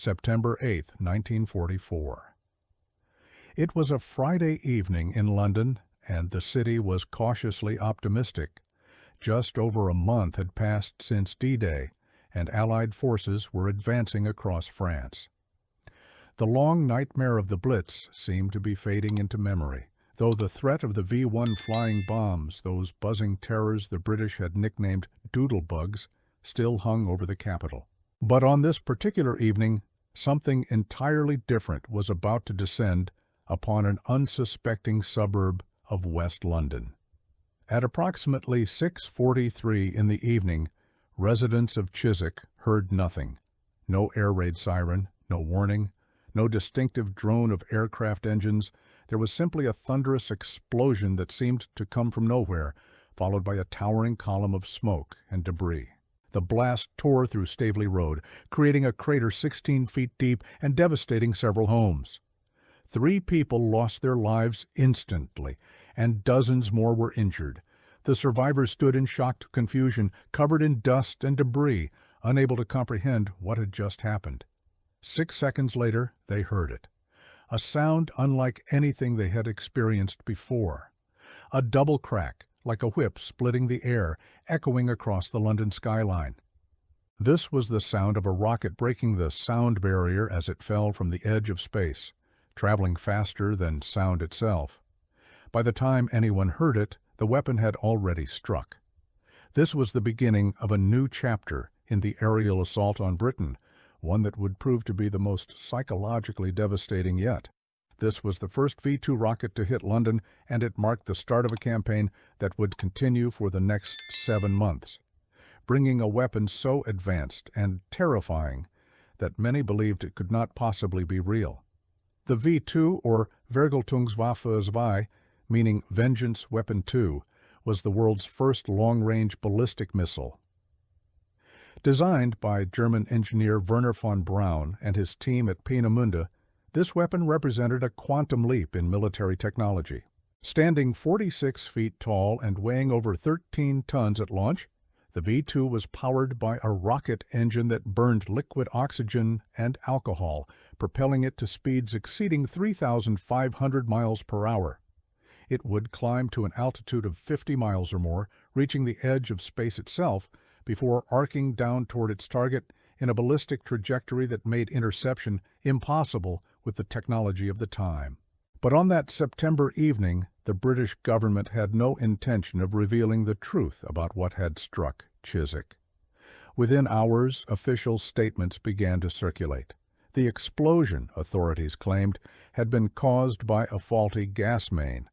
September 8, 1944. It was a Friday evening in London, and the city was cautiously optimistic. Just over a month had passed since D-Day, and Allied forces were advancing across France. The long nightmare of the Blitz seemed to be fading into memory, though the threat of the V-1 flying bombs, those buzzing terrors the British had nicknamed doodlebugs, still hung over the capital. But on this particular evening, something entirely different was about to descend upon an unsuspecting suburb of West London. At approximately 6:43 in the evening, residents of Chiswick heard nothing. No air raid siren, no warning, no distinctive drone of aircraft engines. There was simply a thunderous explosion that seemed to come from nowhere, followed by a towering column of smoke and debris. The blast tore through Staveley Road, creating a crater 16 feet deep and devastating several homes. 3 people lost their lives instantly, and dozens more were injured. The survivors stood in shocked confusion, covered in dust and debris, unable to comprehend what had just happened. 6 seconds later, they heard it. A sound unlike anything they had experienced before. A double crack, like a whip splitting the air, echoing across the London skyline. This was the sound of a rocket breaking the sound barrier as it fell from the edge of space, traveling faster than sound itself. By the time anyone heard it, the weapon had already struck. This was the beginning of a new chapter in the aerial assault on Britain, one that would prove to be the most psychologically devastating yet. This was the first V-2 rocket to hit London, and it marked the start of a campaign that would continue for the next 7 months, bringing a weapon so advanced and terrifying that many believed it could not possibly be real. The V-2, or Vergeltungswaffe 2, meaning Vengeance Weapon 2, was the world's first long-range ballistic missile. Designed by German engineer Werner von Braun and his team at Peenemünde, this weapon represented a quantum leap in military technology. Standing 46 feet tall and weighing over 13 tons at launch, the V-2 was powered by a rocket engine that burned liquid oxygen and alcohol, propelling it to speeds exceeding 3,500 miles per hour. It would climb to an altitude of 50 miles or more, reaching the edge of space itself, before arcing down toward its target in a ballistic trajectory that made interception impossible with the technology of the time. But on that September evening, the British government had no intention of revealing the truth about what had struck Chiswick. Within hours, official statements began to circulate. The explosion, authorities claimed, had been caused by a faulty gas main.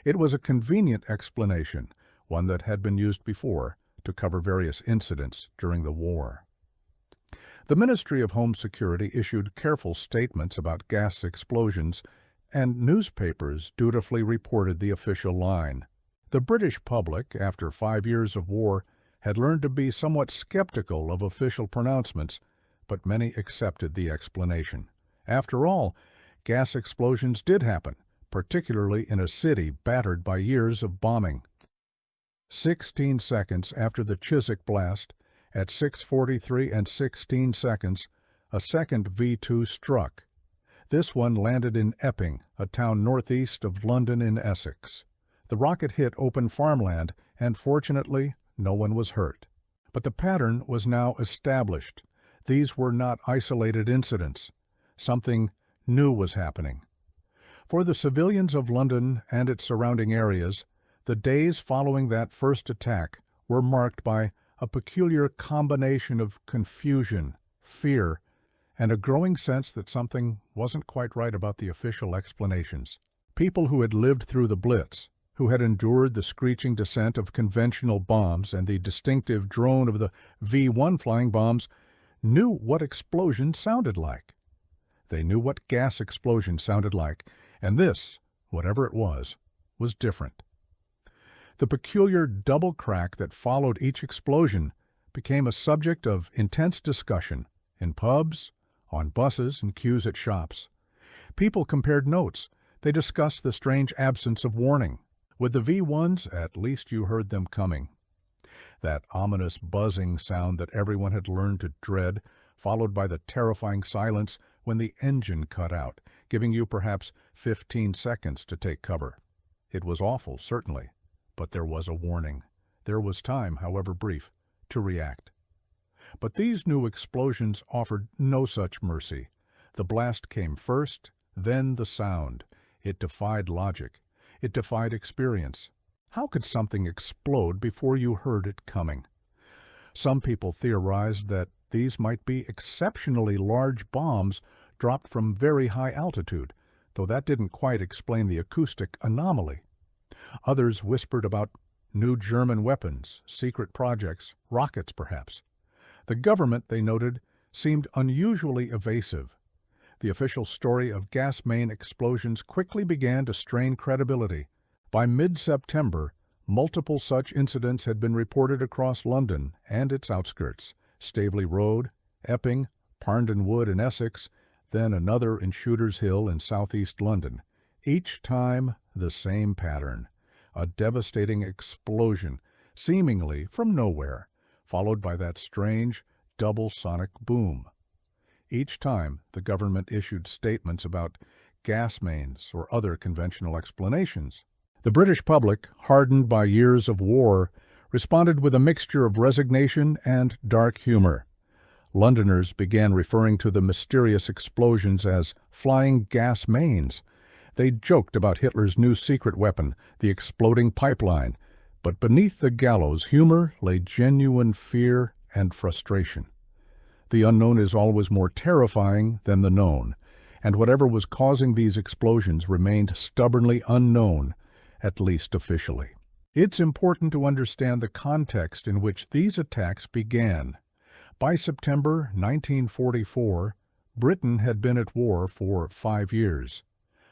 It was a convenient explanation, one that had been used before, to cover various incidents during the war. The Ministry of Home Security issued careful statements about gas explosions, and newspapers dutifully reported the official line. The British public, after 5 years of war, had learned to be somewhat skeptical of official pronouncements, but many accepted the explanation. After all, gas explosions did happen, particularly in a city battered by years of bombing. 16 seconds after the Chiswick blast, at 6:43 and 16 seconds, a second V-2 struck. This one landed in Epping, a town northeast of London in Essex. The rocket hit open farmland, and fortunately, no one was hurt. But the pattern was now established. These were not isolated incidents. Something new was happening. For the civilians of London and its surrounding areas, the days following that first attack were marked by a peculiar combination of confusion, fear, and a growing sense that something wasn't quite right about the official explanations. People who had lived through the Blitz, who had endured the screeching descent of conventional bombs and the distinctive drone of the V-1 flying bombs, knew what explosion sounded like. They knew what gas explosion sounded like, and this, whatever it was different. The peculiar double crack that followed each explosion became a subject of intense discussion in pubs, on buses, and queues at shops. People compared notes. They discussed the strange absence of warning. With the V-1s, at least you heard them coming. That ominous buzzing sound that everyone had learned to dread followed by the terrifying silence when the engine cut out, giving you perhaps 15 seconds to take cover. It was awful, certainly, but there was a warning. There was time, however brief, to react. But these new explosions offered no such mercy. The blast came first, then the sound. It defied logic. It defied experience. How could something explode before you heard it coming? Some people theorized that these might be exceptionally large bombs dropped from very high altitude, though that didn't quite explain the acoustic anomaly. Others whispered about new German weapons, secret projects, rockets perhaps. The government, they noted, seemed unusually evasive. The official story of gas main explosions quickly began to strain credibility. By mid-September, multiple such incidents had been reported across London and its outskirts: Staveley Road, Epping, Parndon Wood in Essex, then another in Shooter's Hill in southeast London. Each time, the same pattern: a devastating explosion, seemingly from nowhere, followed by that strange, double sonic boom. Each time, the government issued statements about gas mains or other conventional explanations. The British public, hardened by years of war, responded with a mixture of resignation and dark humor. Londoners began referring to the mysterious explosions as flying gas mains. They joked about Hitler's new secret weapon, the exploding pipeline, but beneath the gallows humor lay genuine fear and frustration. The unknown is always more terrifying than the known, and whatever was causing these explosions remained stubbornly unknown, at least officially. It's important to understand the context in which these attacks began. By September 1944, Britain had been at war for 5 years.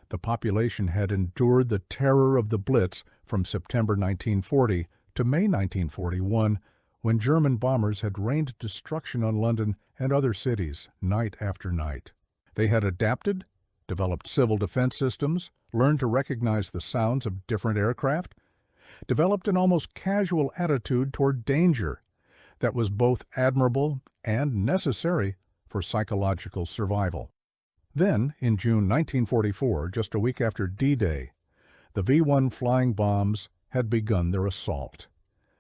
The population had endured the terror of the Blitz from September 1940 to May 1941, when German bombers had rained destruction on London and other cities night after night. They had adapted, developed civil defense systems, learned to recognize the sounds of different aircraft, developed an almost casual attitude toward danger that was both admirable and necessary for psychological survival. Then, in June 1944, just a week after D-Day, the V-1 flying bombs had begun their assault.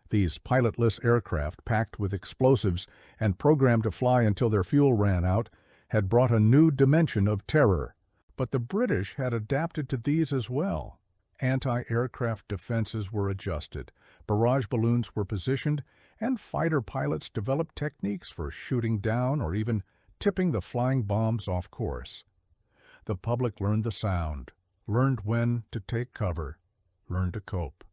These pilotless aircraft, packed with explosives and programmed to fly until their fuel ran out, had brought a new dimension of terror. But the British had adapted to these as well. Anti-aircraft defenses were adjusted, barrage balloons were positioned, and fighter pilots developed techniques for shooting down or even tipping the flying bombs off course. The public learned the sound, learned when to take cover, learned to cope.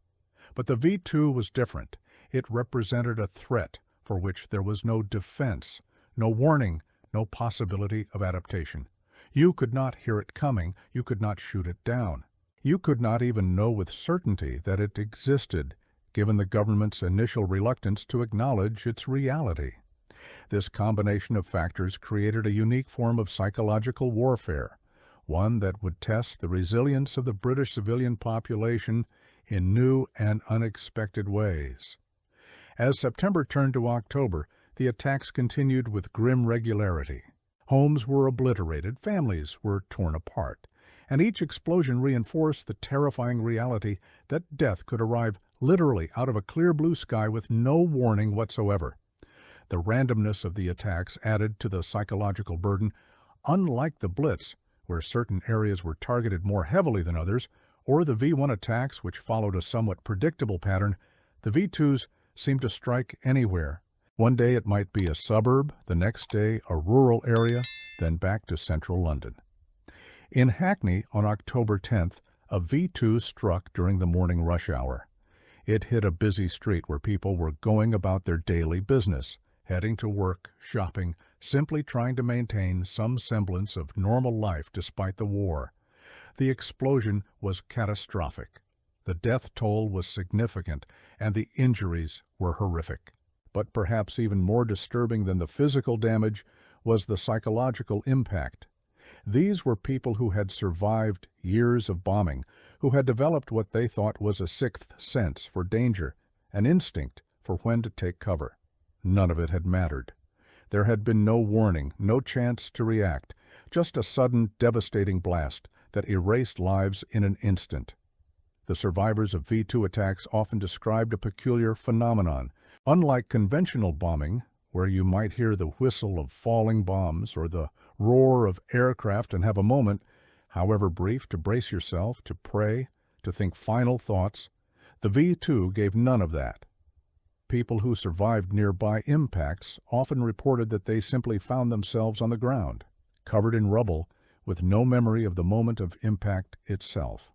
But the V-2 was different. It represented a threat for which there was no defense, no warning, no possibility of adaptation. You could not hear it coming, you could not shoot it down. You could not even know with certainty that it existed, given the government's initial reluctance to acknowledge its reality. This combination of factors created a unique form of psychological warfare, one that would test the resilience of the British civilian population in new and unexpected ways. As September turned to October, the attacks continued with grim regularity. Homes were obliterated, families were torn apart, and each explosion reinforced the terrifying reality that death could arrive literally out of a clear blue sky with no warning whatsoever. The randomness of the attacks added to the psychological burden. Unlike the Blitz, where certain areas were targeted more heavily than others, or the V-1 attacks, which followed a somewhat predictable pattern, the V-2s seemed to strike anywhere. One day it might be a suburb, the next day a rural area, then back to central London. In Hackney on October 10th, a V-2 struck during the morning rush hour. It hit a busy street where people were going about their daily business, heading to work, shopping, simply trying to maintain some semblance of normal life despite the war. The explosion was catastrophic. The death toll was significant, and the injuries were horrific. But perhaps even more disturbing than the physical damage was the psychological impact. These were people who had survived years of bombing, who had developed what they thought was a sixth sense for danger, an instinct for when to take cover. None of it had mattered. There had been no warning, no chance to react, just a sudden, devastating blast that erased lives in an instant. The survivors of V-2 attacks often described a peculiar phenomenon. Unlike conventional bombing, where you might hear the whistle of falling bombs or the roar of aircraft and have a moment, however brief, to brace yourself, to pray, to think final thoughts, the V-2 gave none of that. People who survived nearby impacts often reported that they simply found themselves on the ground, covered in rubble, with no memory of the moment of impact itself.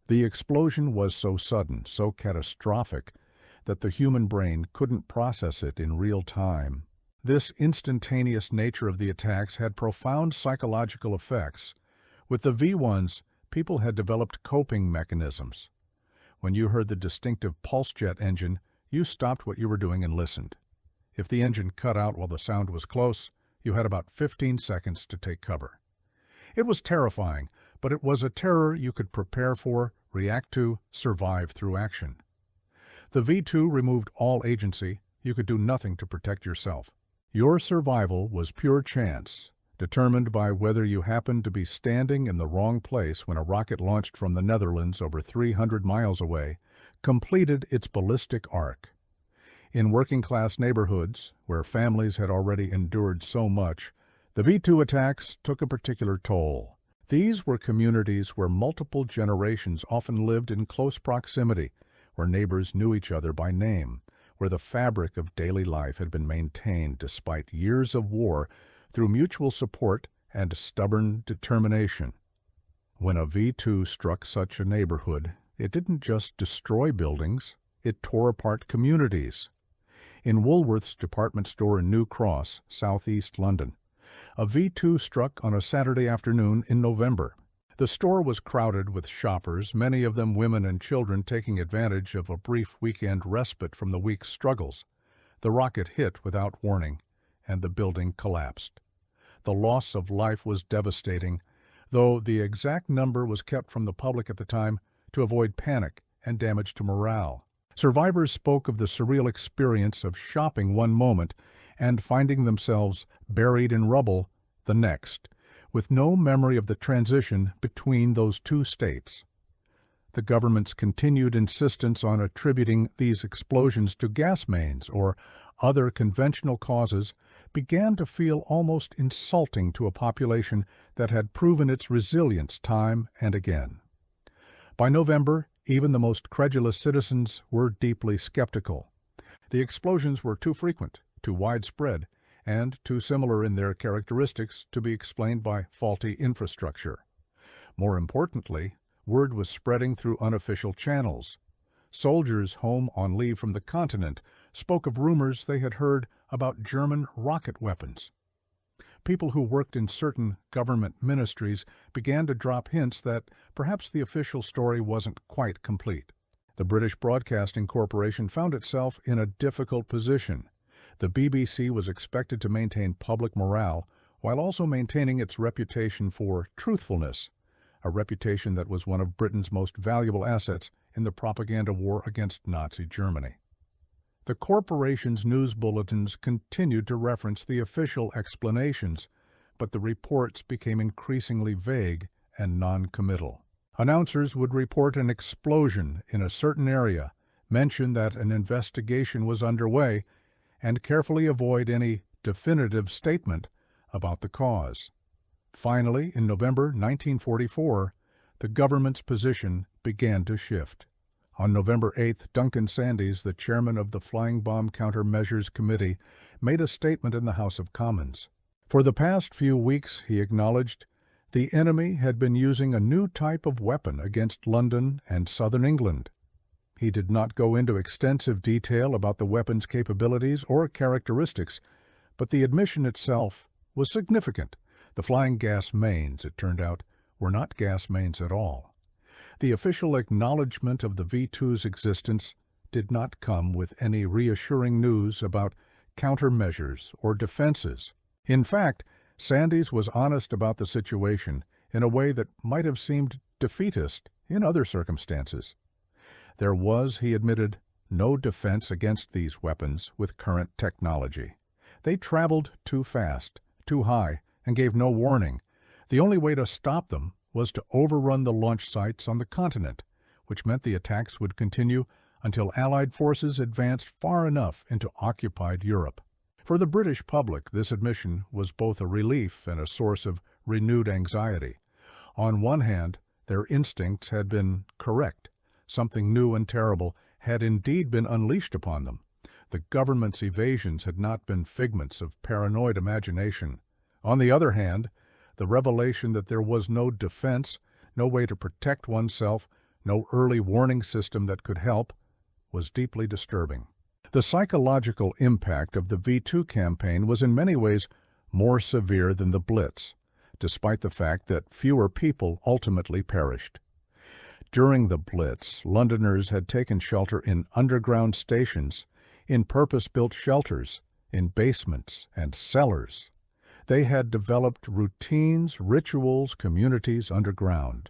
The explosion was so sudden, so catastrophic, that the human brain couldn't process it in real time. This instantaneous nature of the attacks had profound psychological effects. With the V-1s, people had developed coping mechanisms. When you heard the distinctive pulse jet engine, you stopped what you were doing and listened. If the engine cut out while the sound was close, you had about 15 seconds to take cover. It was terrifying, but it was a terror you could prepare for, react to, survive through action. The V-2 removed all agency. You could do nothing to protect yourself. Your survival was pure chance, determined by whether you happened to be standing in the wrong place when a rocket launched from the Netherlands over 300 miles away completed its ballistic arc. In working-class neighborhoods, where families had already endured so much, the V-2 attacks took a particular toll. These were communities where multiple generations often lived in close proximity, where neighbors knew each other by name, where the fabric of daily life had been maintained despite years of war through mutual support and stubborn determination. When a V-2 struck such a neighborhood, it didn't just destroy buildings, it tore apart communities. In Woolworth's department store in New Cross, southeast London, a V-2 struck on a Saturday afternoon in November. The store was crowded with shoppers, many of them women and children taking advantage of a brief weekend respite from the week's struggles. The rocket hit without warning, and the building collapsed. The loss of life was devastating, though the exact number was kept from the public at the time to avoid panic and damage to morale. Survivors spoke of the surreal experience of shopping one moment and finding themselves buried in rubble the next, with no memory of the transition between those two states. The government's continued insistence on attributing these explosions to gas mains or other conventional causes began to feel almost insulting to a population that had proven its resilience time and again. By November, even the most credulous citizens were deeply skeptical. The explosions were too frequent, too widespread, and too similar in their characteristics to be explained by faulty infrastructure. More importantly, word was spreading through unofficial channels. Soldiers home on leave from the continent spoke of rumors they had heard about German rocket weapons. People who worked in certain government ministries began to drop hints that perhaps the official story wasn't quite complete. The British Broadcasting Corporation found itself in a difficult position. The BBC was expected to maintain public morale while also maintaining its reputation for truthfulness, a reputation that was one of Britain's most valuable assets in the propaganda war against Nazi Germany. The corporation's news bulletins continued to reference the official explanations, but the reports became increasingly vague and non-committal. Announcers would report an explosion in a certain area, mention that an investigation was underway, and carefully avoid any definitive statement about the cause. Finally, in November 1944, the government's position began to shift. On November 8th, Duncan Sandys, the chairman of the Flying Bomb Countermeasures Committee, made a statement in the House of Commons. For the past few weeks, he acknowledged, the enemy had been using a new type of weapon against London and southern England. He did not go into extensive detail about the weapon's capabilities or characteristics, but the admission itself was significant. The flying gas mains, it turned out, were not gas mains at all. The official acknowledgement of the V-2's existence did not come with any reassuring news about countermeasures or defenses. In fact, Sandys was honest about the situation in a way that might have seemed defeatist in other circumstances. There was, he admitted, no defense against these weapons with current technology. They traveled too fast, too high, and gave no warning. The only way to stop them was to overrun the launch sites on the continent, which meant the attacks would continue until Allied forces advanced far enough into occupied Europe. For the British public, this admission was both a relief and a source of renewed anxiety. On one hand, their instincts had been correct. Something new and terrible had indeed been unleashed upon them. The government's evasions had not been figments of paranoid imagination. On the other hand, the revelation that there was no defense, no way to protect oneself, no early warning system that could help, was deeply disturbing. The psychological impact of the V-2 campaign was in many ways more severe than the Blitz, despite the fact that fewer people ultimately perished. During the Blitz, Londoners had taken shelter in underground stations, in purpose-built shelters, in basements and cellars. They had developed routines, rituals, communities underground.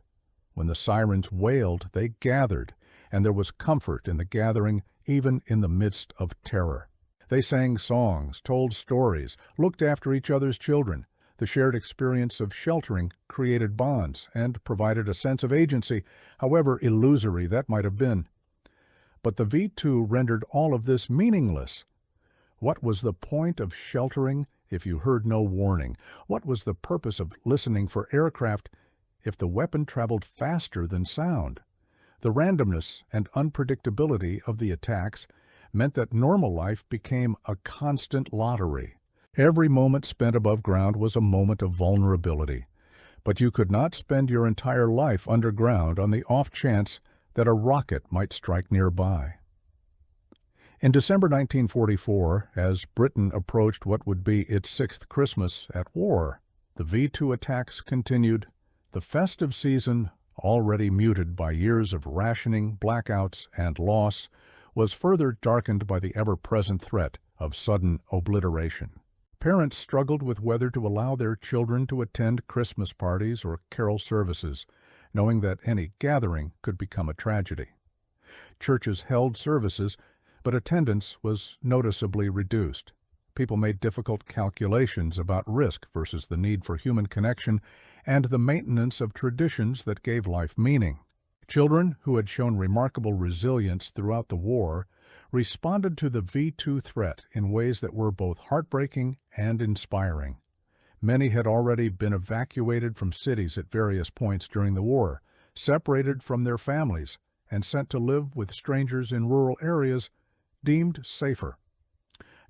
When the sirens wailed, they gathered, and there was comfort in the gathering even in the midst of terror. They sang songs, told stories, looked after each other's children. The shared experience of sheltering created bonds and provided a sense of agency, however illusory that might have been. But the V-2 rendered all of this meaningless. What was the point of sheltering if you heard no warning? What was the purpose of listening for aircraft if the weapon traveled faster than sound? The randomness and unpredictability of the attacks meant that normal life became a constant lottery. Every moment spent above ground was a moment of vulnerability, but you could not spend your entire life underground on the off chance that a rocket might strike nearby. In December 1944, as Britain approached what would be its sixth Christmas at war, the V-2 attacks continued. The festive season, already muted by years of rationing, blackouts, and loss, was further darkened by the ever-present threat of sudden obliteration. Parents struggled with whether to allow their children to attend Christmas parties or carol services, knowing that any gathering could become a tragedy. Churches held services, but attendance was noticeably reduced. People made difficult calculations about risk versus the need for human connection and the maintenance of traditions that gave life meaning. Children who had shown remarkable resilience throughout the war responded to the V-2 threat in ways that were both heartbreaking and inspiring. Many had already been evacuated from cities at various points during the war, separated from their families, and sent to live with strangers in rural areas deemed safer.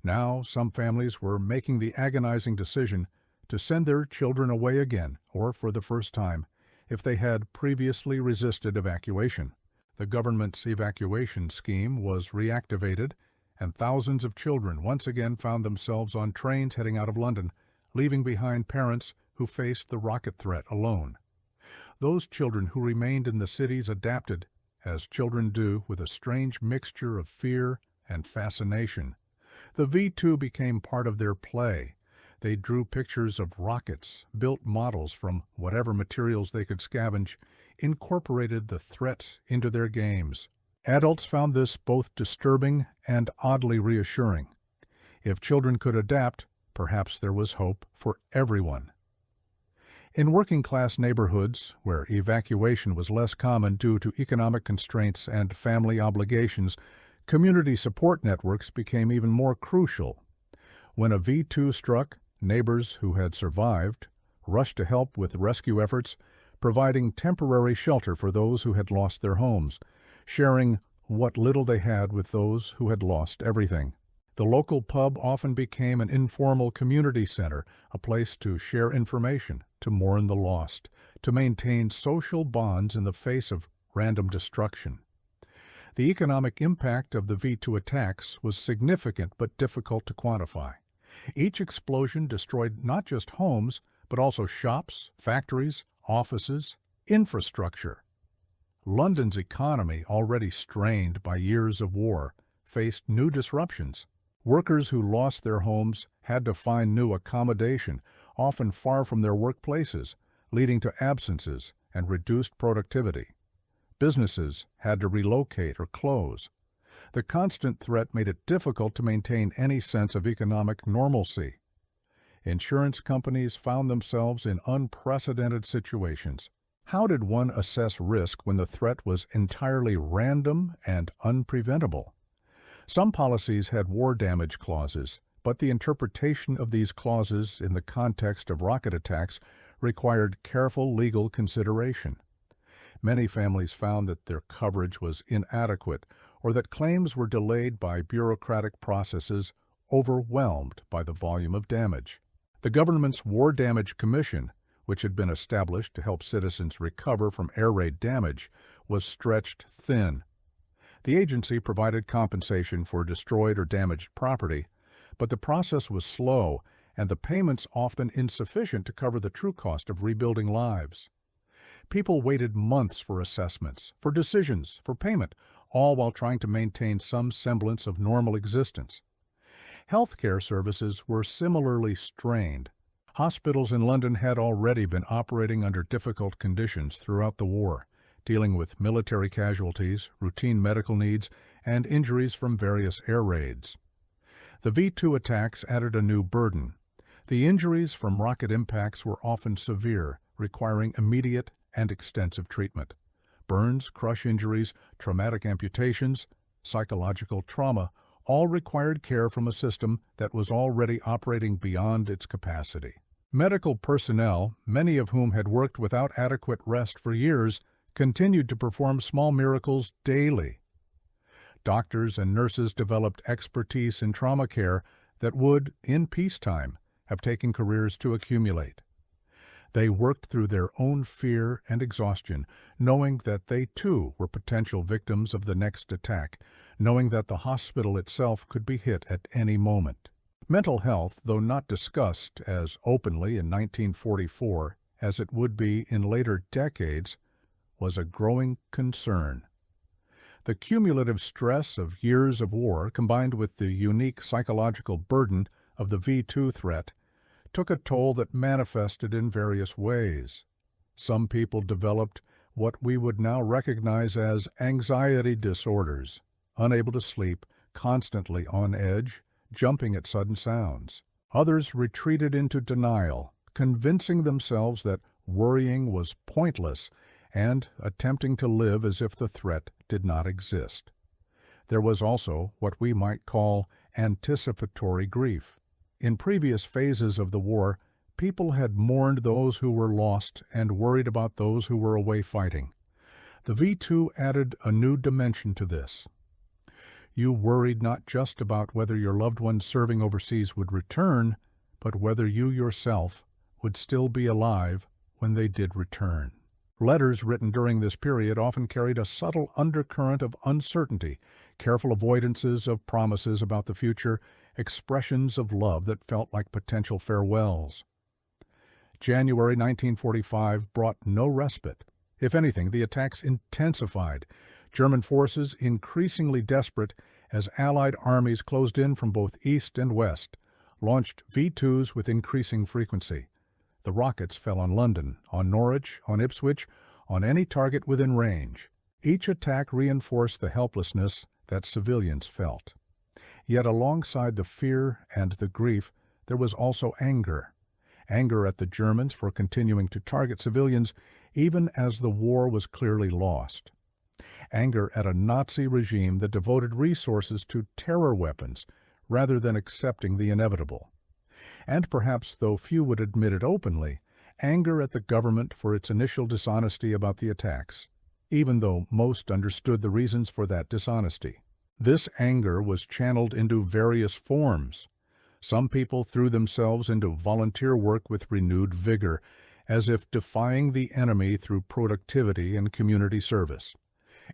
Now, some families were making the agonizing decision to send their children away again, or for the first time, if they had previously resisted evacuation. The government's evacuation scheme was reactivated, and thousands of children once again found themselves on trains heading out of London, leaving behind parents who faced the rocket threat alone. Those children who remained in the cities adapted, as children do, with a strange mixture of fear and fascination. The V-2 became part of their play. They drew pictures of rockets, built models from whatever materials they could scavenge, incorporated the threat into their games. Adults found this both disturbing and oddly reassuring. If children could adapt, perhaps there was hope for everyone. In working-class neighborhoods, where evacuation was less common due to economic constraints and family obligations, community support networks became even more crucial. When a V-2 struck, neighbors who had survived rushed to help with rescue efforts, providing temporary shelter for those who had lost their homes, sharing what little they had with those who had lost everything. The local pub often became an informal community center, a place to share information, to mourn the lost, to maintain social bonds in the face of random destruction. The economic impact of the V-2 attacks was significant but difficult to quantify. Each explosion destroyed not just homes, but also shops, factories, offices, infrastructure. London's economy, already strained by years of war, faced new disruptions. Workers who lost their homes had to find new accommodation, often far from their workplaces, leading to absences and reduced productivity. Businesses had to relocate or close. The constant threat made it difficult to maintain any sense of economic normalcy. Insurance companies found themselves in unprecedented situations. How did one assess risk when the threat was entirely random and unpreventable? Some policies had war damage clauses, but the interpretation of these clauses in the context of rocket attacks required careful legal consideration. Many families found that their coverage was inadequate or that claims were delayed by bureaucratic processes, overwhelmed by the volume of damage. The government's War Damage Commission, which had been established to help citizens recover from air raid damage, was stretched thin. The agency provided compensation for destroyed or damaged property, but the process was slow and the payments often insufficient to cover the true cost of rebuilding lives. People waited months for assessments, for decisions, for payment, all while trying to maintain some semblance of normal existence. Healthcare services were similarly strained. Hospitals in London had already been operating under difficult conditions throughout the war, dealing with military casualties, routine medical needs, and injuries from various air raids. The V-2 attacks added a new burden. The injuries from rocket impacts were often severe, requiring immediate and extensive treatment. Burns, crush injuries, traumatic amputations, psychological trauma all required care from a system that was already operating beyond its capacity. Medical personnel, many of whom had worked without adequate rest for years, continued to perform small miracles daily. Doctors and nurses developed expertise in trauma care that would, in peacetime, have taken careers to accumulate. They worked through their own fear and exhaustion, knowing that they too were potential victims of the next attack, knowing that the hospital itself could be hit at any moment. Mental health, though not discussed as openly in 1944 as it would be in later decades, was a growing concern. The cumulative stress of years of war, combined with the unique psychological burden of the V-2 threat, took a toll that manifested in various ways. Some people developed what we would now recognize as anxiety disorders, unable to sleep, constantly on edge, jumping at sudden sounds. Others retreated into denial, convincing themselves that worrying was pointless and attempting to live as if the threat did not exist. There was also what we might call anticipatory grief. In previous phases of the war, people had mourned those who were lost and worried about those who were away fighting. The V-2 added a new dimension to this. You worried not just about whether your loved ones serving overseas would return, but whether you yourself would still be alive when they did return. Letters written during this period often carried a subtle undercurrent of uncertainty, careful avoidances of promises about the future, expressions of love that felt like potential farewells. January 1945 brought no respite. If anything, the attacks intensified, German forces increasingly desperate as Allied armies closed in from both east and west, launched V-2s with increasing frequency. The rockets fell on London, on Norwich, on Ipswich, on any target within range. Each attack reinforced the helplessness that civilians felt. Yet alongside the fear and the grief, there was also anger. Anger at the Germans for continuing to target civilians even as the war was clearly lost. Anger at a Nazi regime that devoted resources to terror weapons rather than accepting the inevitable. And perhaps, though few would admit it openly, anger at the government for its initial dishonesty about the attacks, even though most understood the reasons for that dishonesty. This anger was channeled into various forms. Some people threw themselves into volunteer work with renewed vigor, as if defying the enemy through productivity and community service.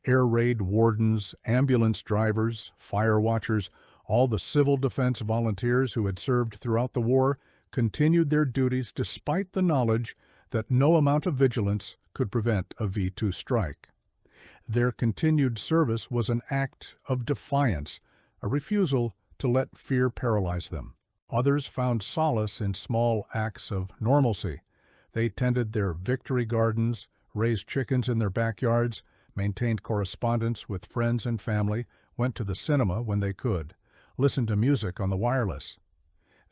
Air raid wardens, ambulance drivers, fire watchers, all the civil defense volunteers who had served throughout the war continued their duties despite the knowledge that no amount of vigilance could prevent a V-2 strike. Their continued service was an act of defiance, a refusal to let fear paralyze them. Others found solace in small acts of normalcy. They tended their victory gardens, raised chickens in their backyards, maintained correspondence with friends and family went to the cinema when they could, listened to music on the wireless.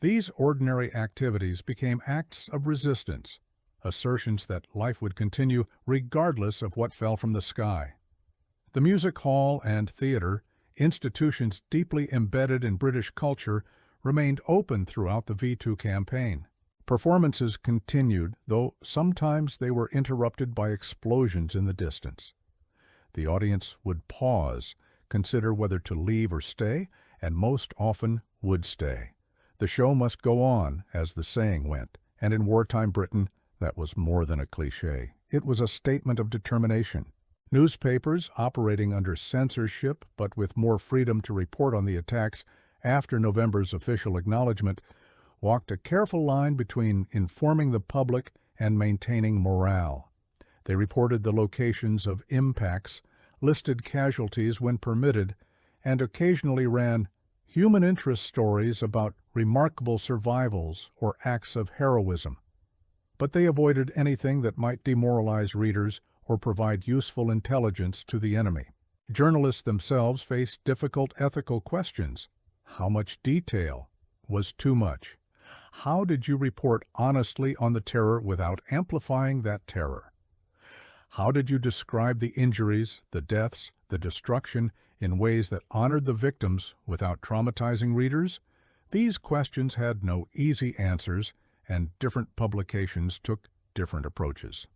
These ordinary activities became acts of resistance, assertions that life would continue regardless of what fell from the sky. The music hall and theater, institutions deeply embedded in British culture, remained open throughout the V-2 campaign. Performances continued, though sometimes they were interrupted by explosions in the distance. The audience would pause, consider whether to leave or stay, and most often would stay. The show must go on, as the saying went, and in wartime Britain, that was more than a cliché. It was a statement of determination. Newspapers, operating under censorship but with more freedom to report on the attacks after November's official acknowledgement, walked a careful line between informing the public and maintaining morale. They reported the locations of impacts, listed casualties when permitted, and occasionally ran human interest stories about remarkable survivals or acts of heroism. But they avoided anything that might demoralize readers or provide useful intelligence to the enemy. Journalists themselves faced difficult ethical questions. How much detail was too much? How did you report honestly on the terror without amplifying that terror? How did you describe the injuries, the deaths, the destruction in ways that honored the victims without traumatizing readers? These questions had no easy answers, and different publications took different approaches.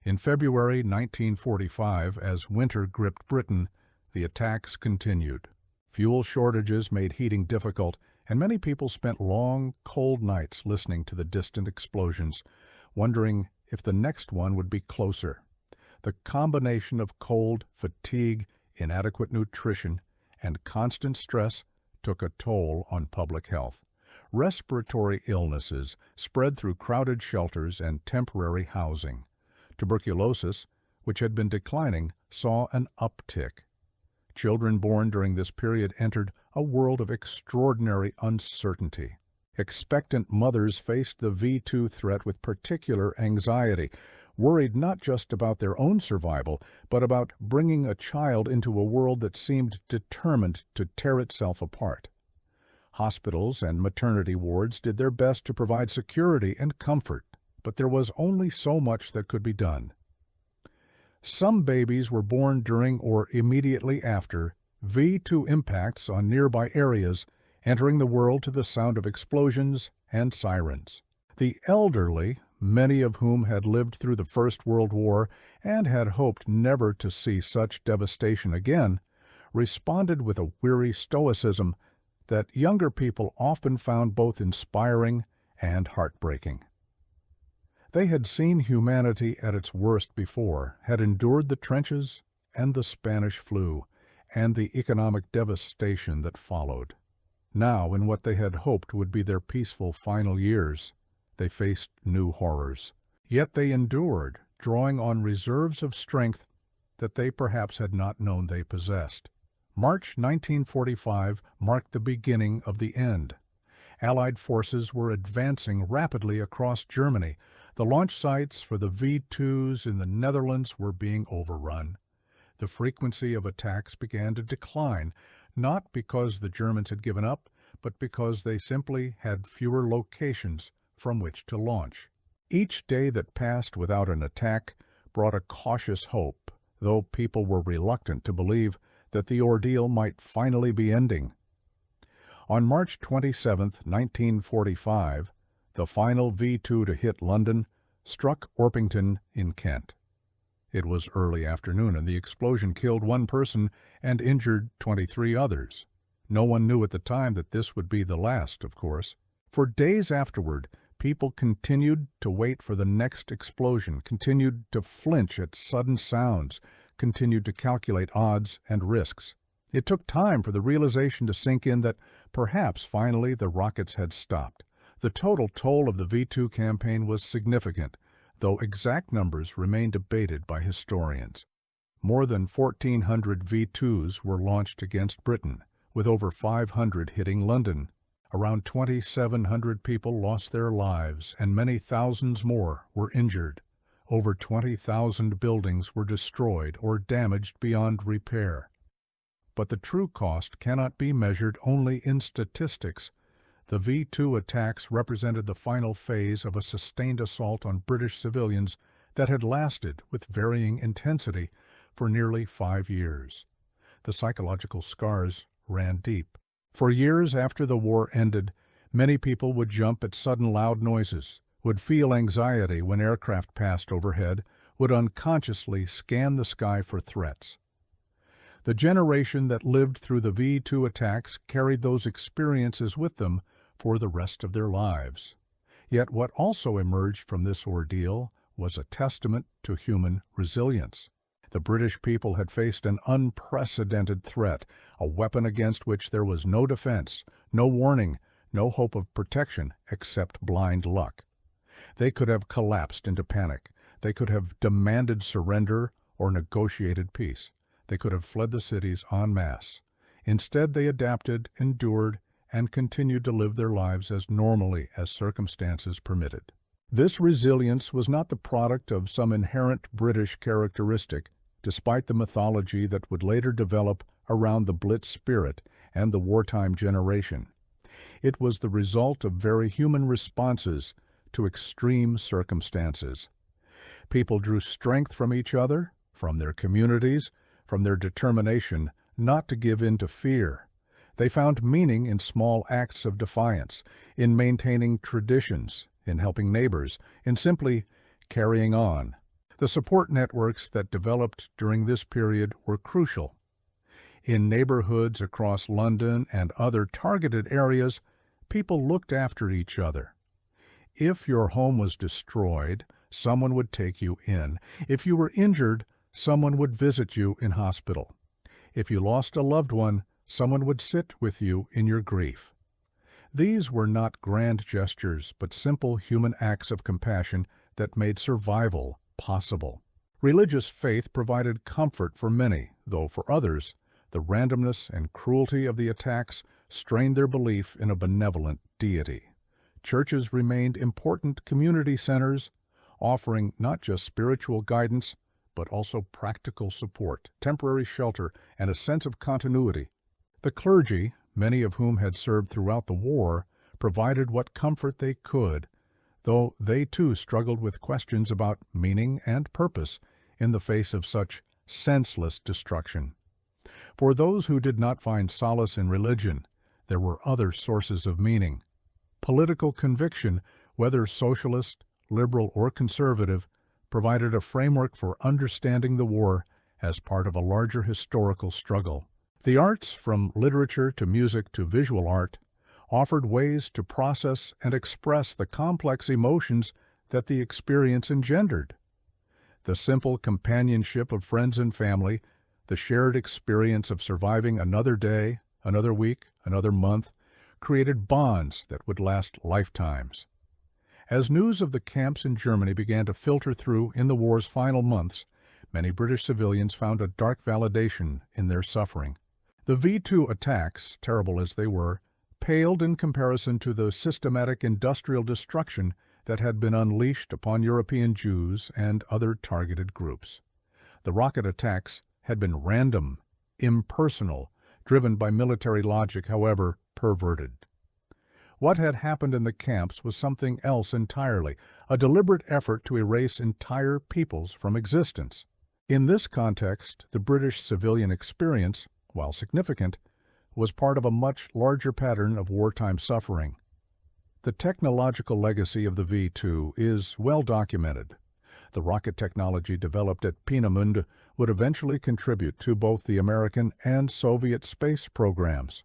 In February 1945, as winter gripped Britain, the attacks continued. Fuel shortages made heating difficult, and many people spent long, cold nights listening to the distant explosions, wondering if the next one would be closer. The combination of cold, fatigue, inadequate nutrition, and constant stress took a toll on public health. Respiratory illnesses spread through crowded shelters and temporary housing. Tuberculosis, which had been declining, saw an uptick. Children born during this period entered a world of extraordinary uncertainty. Expectant mothers faced the V-2 threat with particular anxiety, worried not just about their own survival, but about bringing a child into a world that seemed determined to tear itself apart. Hospitals and maternity wards did their best to provide security and comfort, but there was only so much that could be done. Some babies were born during or immediately after V-2 impacts on nearby areas, entering the world to the sound of explosions and sirens. The elderly, many of whom had lived through the First World War and had hoped never to see such devastation again, responded with a weary stoicism that younger people often found both inspiring and heartbreaking. They had seen humanity at its worst before, had endured the trenches and the Spanish flu, and the economic devastation that followed. Now, in what they had hoped would be their peaceful final years, they faced new horrors. Yet they endured, drawing on reserves of strength that they perhaps had not known they possessed. March 1945 marked the beginning of the end. Allied forces were advancing rapidly across Germany. The launch sites for the V-2s in the Netherlands were being overrun. The frequency of attacks began to decline, not because the Germans had given up, but because they simply had fewer locations from which to launch. Each day that passed without an attack brought a cautious hope, though people were reluctant to believe that the ordeal might finally be ending. On March 27, 1945, the final V-2 to hit London struck Orpington in Kent. It was early afternoon, and the explosion killed one person and injured 23 others. No one knew at the time that this would be the last, of course. For days afterward, people continued to wait for the next explosion, continued to flinch at sudden sounds, continued to calculate odds and risks. It took time for the realization to sink in that perhaps finally the rockets had stopped. The total toll of the V-2 campaign was significant, though exact numbers remain debated by historians. More than 1,400 V-2s were launched against Britain, with over 500 hitting London. Around 2,700 people lost their lives, and many thousands more were injured. Over 20,000 buildings were destroyed or damaged beyond repair. but the true cost cannot be measured only in statistics. The V-2 attacks represented the final phase of a sustained assault on British civilians that had lasted, with varying intensity, for nearly 5 years. The psychological scars ran deep. For years after the war ended, many people would jump at sudden loud noises, would feel anxiety when aircraft passed overhead, would unconsciously scan the sky for threats. The generation that lived through the V-2 attacks carried those experiences with them for the rest of their lives. Yet what also emerged from this ordeal was a testament to human resilience. The British people had faced an unprecedented threat, a weapon against which there was no defense, no warning, no hope of protection except blind luck. They could have collapsed into panic. They could have demanded surrender or negotiated peace. They could have fled the cities en masse. Instead, they adapted, endured, and continued to live their lives as normally as circumstances permitted. This resilience was not the product of some inherent British characteristic, despite the mythology that would later develop around the Blitz spirit and the wartime generation. It was the result of very human responses to extreme circumstances. People drew strength from each other, from their communities, from their determination not to give in to fear. They found meaning in small acts of defiance, in maintaining traditions, in helping neighbors, in simply carrying on. The support networks that developed during this period were crucial. In neighborhoods across London and other targeted areas, people looked after each other. If your home was destroyed, someone would take you in. If you were injured, someone would visit you in hospital. If you lost a loved one, someone would sit with you in your grief. These were not grand gestures, but simple human acts of compassion that made survival possible. Religious faith provided comfort for many, though for others, the randomness and cruelty of the attacks strained their belief in a benevolent deity. Churches remained important community centers, offering not just spiritual guidance, but also practical support, temporary shelter, and a sense of continuity. The clergy, many of whom had served throughout the war, provided what comfort they could, though they too struggled with questions about meaning and purpose in the face of such senseless destruction. For those who did not find solace in religion, there were other sources of meaning. Political conviction, whether socialist, liberal, or conservative, provided a framework for understanding the war as part of a larger historical struggle. The arts, from literature to music to visual art, offered ways to process and express the complex emotions that the experience engendered. The simple companionship of friends and family, the shared experience of surviving another day, another week, another month, created bonds that would last lifetimes. As news of the camps in Germany began to filter through in the war's final months, many British civilians found a dark validation in their suffering. The V-2 attacks, terrible as they were, paled in comparison to the systematic industrial destruction that had been unleashed upon European Jews and other targeted groups. The rocket attacks had been random, impersonal, driven by military logic, however perverted. What had happened in the camps was something else entirely, a deliberate effort to erase entire peoples from existence. In this context, the British civilian experience, while significant, was part of a much larger pattern of wartime suffering. The technological legacy of the V-2 is well documented. The rocket technology developed at Peenemünde would eventually contribute to both the American and Soviet space programs.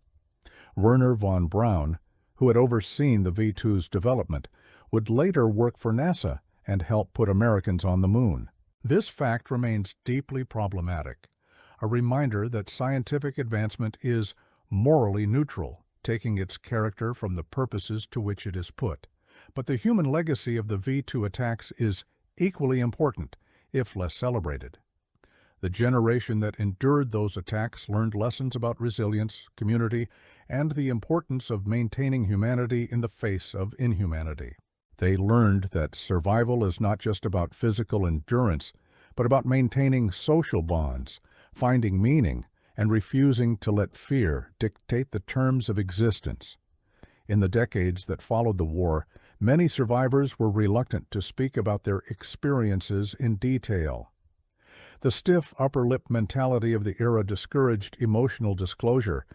Wernher von Braun, who had overseen the V-2's development, would later work for NASA and help put Americans on the moon. This fact remains deeply problematic, a reminder that scientific advancement is morally neutral, taking its character from the purposes to which it is put. But the human legacy of the V-2 attacks is equally important, if less celebrated. The generation that endured those attacks learned lessons about resilience, community, and the importance of maintaining humanity in the face of inhumanity. They learned that survival is not just about physical endurance, but about maintaining social bonds, finding meaning, and refusing to let fear dictate the terms of existence. In the decades that followed the war, many survivors were reluctant to speak about their experiences in detail. The stiff upper lip mentality of the era discouraged emotional disclosure,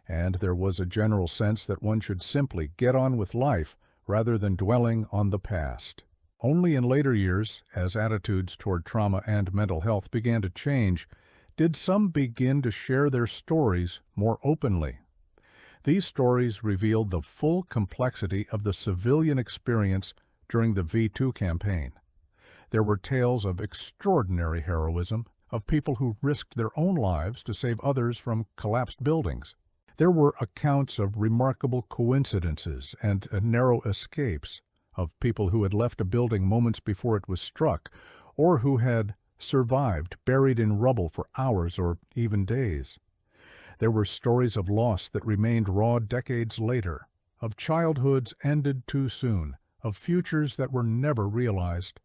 and there was a general sense that one should simply get on with life rather than dwelling on the past. Only in later years, as attitudes toward trauma and mental health began to change, did some begin to share their stories more openly. These stories revealed the full complexity of the civilian experience during the V-2 campaign. There were tales of extraordinary heroism, of people who risked their own lives to save others from collapsed buildings. There were accounts of remarkable coincidences and narrow escapes, of people who had left a building moments before it was struck, or who had survived buried in rubble for hours or even days. There were stories of loss that remained raw decades later, of childhoods ended too soon, of futures that were never realized.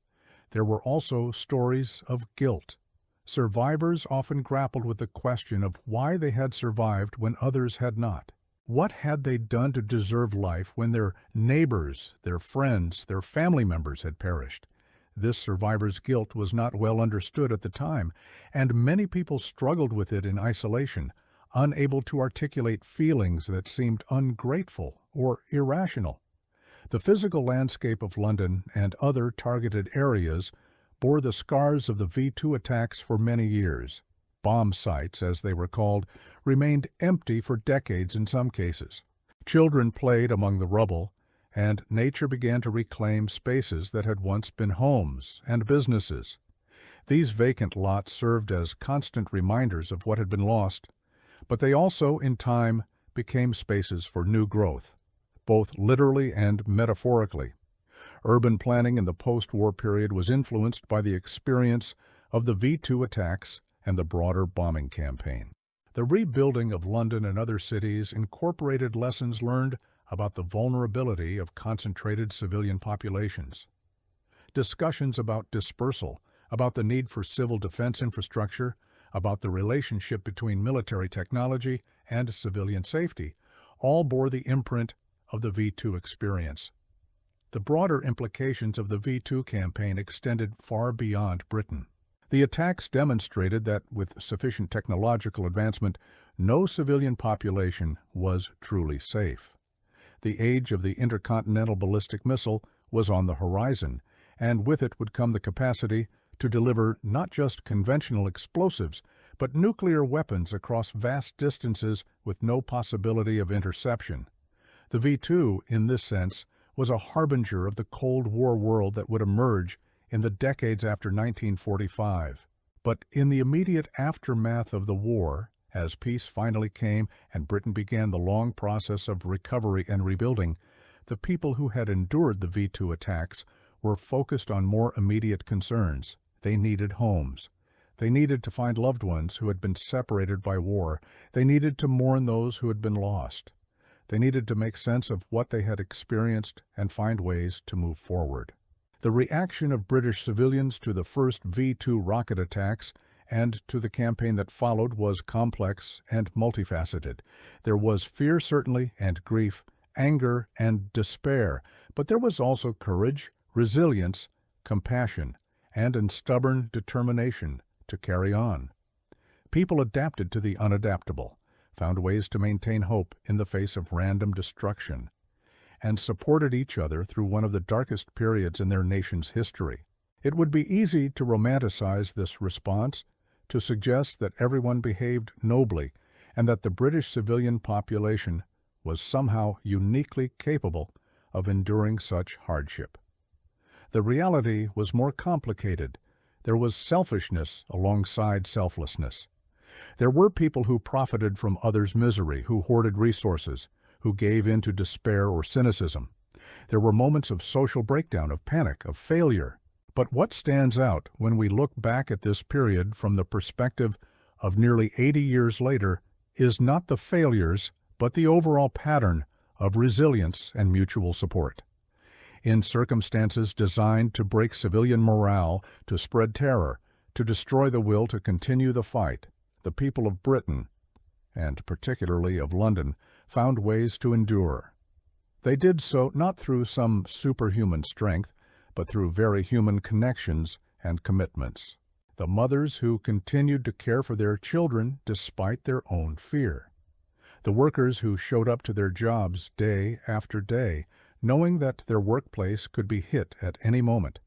There were also stories of guilt. Survivors often grappled with the question of why they had survived when others had not. What had they done to deserve life when their neighbors, their friends, their family members had perished? This survivor's guilt was not well understood at the time, and many people struggled with it in isolation, unable to articulate feelings that seemed ungrateful or irrational. The physical landscape of London and other targeted areas bore the scars of the V-2 attacks for many years. Bomb sites, as they were called, remained empty for decades in some cases. Children played among the rubble, and nature began to reclaim spaces that had once been homes and businesses. These vacant lots served as constant reminders of what had been lost, but they also, in time, became spaces for new growth, both literally and metaphorically. Urban planning in the post-war period was influenced by the experience of the V-2 attacks and the broader bombing campaign. The rebuilding of London and other cities incorporated lessons learned about the vulnerability of concentrated civilian populations. Discussions about dispersal, about the need for civil defense infrastructure, about the relationship between military technology and civilian safety, all bore the imprint of the V-2 experience. The broader implications of the V-2 campaign extended far beyond Britain. The attacks demonstrated that, with sufficient technological advancement, no civilian population was truly safe. The age of the intercontinental ballistic missile was on the horizon, and with it would come the capacity to deliver not just conventional explosives, but nuclear weapons across vast distances with no possibility of interception. The V-2, in this sense, was a harbinger of the Cold War world that would emerge in the decades after 1945. But in the immediate aftermath of the war, as peace finally came and Britain began the long process of recovery and rebuilding, the people who had endured the V-2 attacks were focused on more immediate concerns. They needed homes. They needed to find loved ones who had been separated by war. They needed to mourn those who had been lost. They needed to make sense of what they had experienced and find ways to move forward. The reaction of British civilians to the first V-2 rocket attacks and to the campaign that followed was complex and multifaceted. There was fear, certainly, and grief, anger and despair, but there was also courage, resilience, compassion, and a stubborn determination to carry on. People adapted to the unadaptable, found ways to maintain hope in the face of random destruction, and supported each other through one of the darkest periods in their nation's history. It would be easy to romanticize this response, to suggest that everyone behaved nobly and that the British civilian population was somehow uniquely capable of enduring such hardship. The reality was more complicated. There was selfishness alongside selflessness. There were people who profited from others' misery, who hoarded resources, who gave in to despair or cynicism. There were moments of social breakdown, of panic, of failure. But what stands out when we look back at this period from the perspective of nearly 80 years later is not the failures, but the overall pattern of resilience and mutual support. In circumstances designed to break civilian morale, to spread terror, to destroy the will to continue the fight, the people of Britain and particularly of London, found ways to endure. They did so not through some superhuman strength, but through very human connections and commitments. The mothers who continued to care for their children despite their own fear. The workers who showed up to their jobs day after day, knowing that their workplace could be hit at any moment.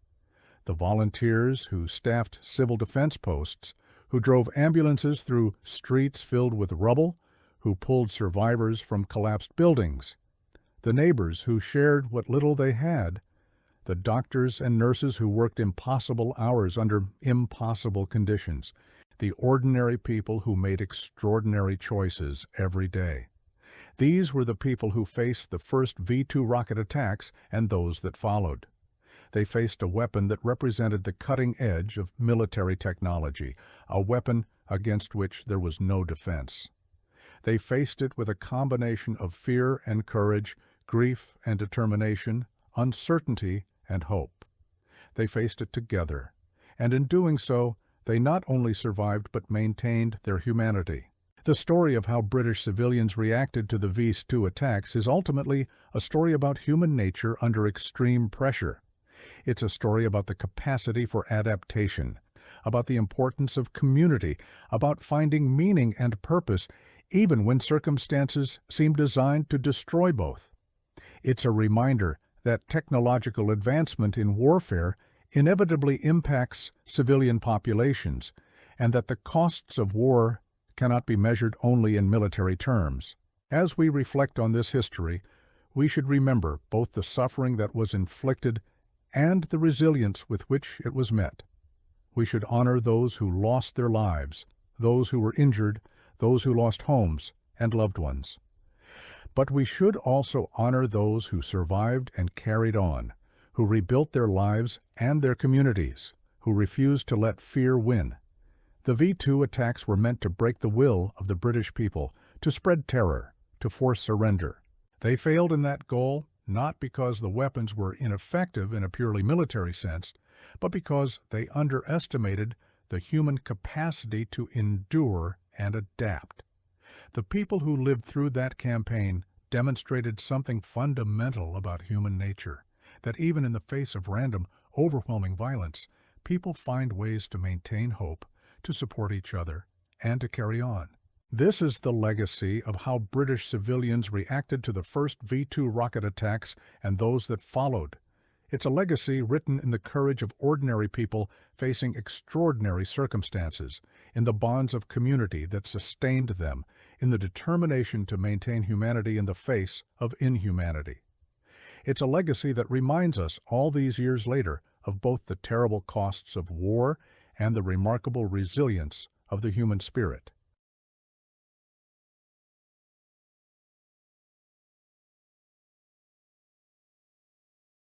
The volunteers who staffed civil defense posts, who drove ambulances through streets filled with rubble, who pulled survivors from collapsed buildings. The neighbors who shared what little they had. The doctors and nurses who worked impossible hours under impossible conditions. The ordinary people who made extraordinary choices every day. These were the people who faced the first V-2 rocket attacks and those that followed. They faced a weapon that represented the cutting edge of military technology, a weapon against which there was no defense. They faced it with a combination of fear and courage, grief and determination, uncertainty and hope. They faced it together, and in doing so, they not only survived but maintained their humanity. The story of how British civilians reacted to the V-2 attacks is ultimately a story about human nature under extreme pressure. It's a story about the capacity for adaptation, about the importance of community, about finding meaning and purpose, even when circumstances seem designed to destroy both. It's a reminder that technological advancement in warfare inevitably impacts civilian populations, and that the costs of war cannot be measured only in military terms. As we reflect on this history, we should remember both the suffering that was inflicted and the resilience with which it was met. We should honor those who lost their lives, those who were injured, those who lost homes and loved ones. But we should also honor those who survived and carried on, who rebuilt their lives and their communities, who refused to let fear win. The V-2 attacks were meant to break the will of the British people, to spread terror, to force surrender. They failed in that goal not because the weapons were ineffective in a purely military sense, but because they underestimated the human capacity to endure and adapt. The people who lived through that campaign demonstrated something fundamental about human nature, that even in the face of random, overwhelming violence, people find ways to maintain hope, to support each other, and to carry on. This is the legacy of how British civilians reacted to the first V-2 rocket attacks and those that followed. It's a legacy written in the courage of ordinary people facing extraordinary circumstances, in the bonds of community that sustained them, in the determination to maintain humanity in the face of inhumanity. It's a legacy that reminds us, all these years later, of both the terrible costs of war and the remarkable resilience of the human spirit.